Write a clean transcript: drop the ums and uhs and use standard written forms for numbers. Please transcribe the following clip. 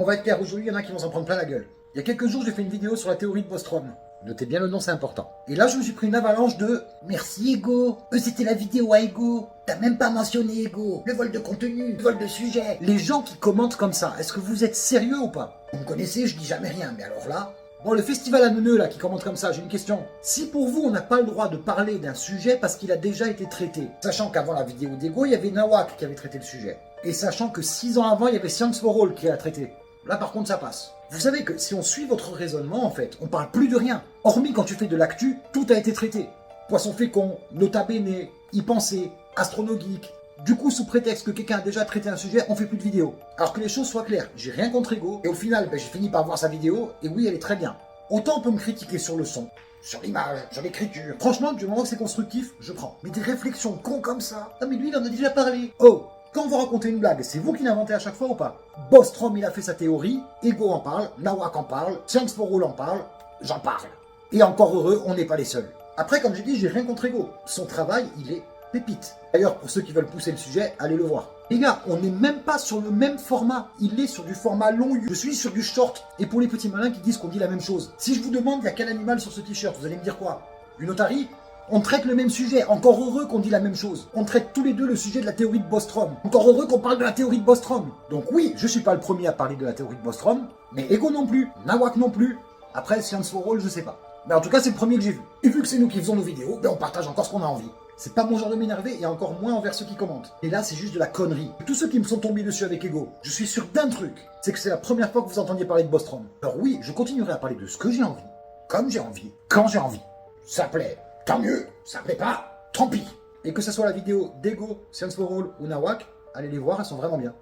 On va être clair, aujourd'hui, il y en a qui vont s'en prendre plein la gueule. Il y a quelques jours, j'ai fait une vidéo sur la théorie de Bostrom. Notez bien le nom, c'est important. Et là, je me suis pris une avalanche de « Merci Ego, c'était la vidéo à Ego, t'as même pas mentionné Ego, le vol de contenu, le vol de sujet. » Les gens qui commentent comme ça, est-ce que vous êtes sérieux ou pas? Vous me connaissez, je dis jamais rien, mais alors là... Bon, le festival à Neuneu, là, qui commente comme ça, j'ai une question. Si pour vous, on n'a pas le droit de parler d'un sujet parce qu'il a déjà été traité, sachant qu'avant la vidéo d'Ego, il y avait Nawak qui avait traité le sujet, et sachant que 6 ans avant, il y avait Science for All qui l'a traité, là, par contre, ça passe. Vous savez que si on suit votre raisonnement, en fait, on parle plus de rien. Hormis quand tu fais de l'actu, tout a été traité. Poisson fécond, Nota Bene, Y penser, Astronogeek. Du coup, sous prétexte que quelqu'un a déjà traité un sujet, on fait plus de vidéos. Alors que les choses soient claires, j'ai rien contre Ego, et au final, j'ai fini par voir sa vidéo, et oui, elle est très bien. Autant on peut me critiquer sur le son, sur l'image, sur l'écriture. Franchement, du moment que c'est constructif, je prends. Mais des réflexions cons comme ça, ah mais lui, il en a déjà parlé. Oh, quand vous racontez une blague, c'est vous qui l'inventez à chaque fois ou pas? Bostrom, il a fait sa théorie, Ego en parle, Nawak en parle, Science for All en parle, j'en parle. Et encore heureux, on n'est pas les seuls. Après, comme j'ai dit, j'ai rien contre Ego. Son travail, il est pépite. D'ailleurs, pour ceux qui veulent pousser le sujet, allez le voir. Les gars, on n'est même pas sur le même format. Il est sur du format long. Je suis sur du short. Et pour les petits malins qui disent qu'on dit la même chose, si je vous demande il y a quel animal sur ce t-shirt, vous allez me dire quoi? Une otarie? On traite le même sujet, encore heureux qu'on dit la même chose. On traite tous les deux le sujet de la théorie de Bostrom. Encore heureux qu'on parle de la théorie de Bostrom. Donc oui, je suis pas le premier à parler de la théorie de Bostrom, mais Ego non plus, Nawak non plus. Après, Science for All, je sais pas. Mais en tout cas, c'est le premier que j'ai vu. Et vu que c'est nous qui faisons nos vidéos, ben on partage encore ce qu'on a envie. C'est pas mon genre de m'énerver et encore moins envers ceux qui commentent. Et là, c'est juste de la connerie. Tous ceux qui me sont tombés dessus avec Ego, je suis sûr d'un truc, c'est que c'est la première fois que vous entendiez parler de Bostrom. Alors oui, je continuerai à parler de ce que j'ai envie, comme j'ai envie, quand j'ai envie. Ça plaît, tant mieux. Ça plaît pas, tant pis. Et que ce soit la vidéo d'Ego, Science for All ou Nawak, allez les voir, elles sont vraiment bien.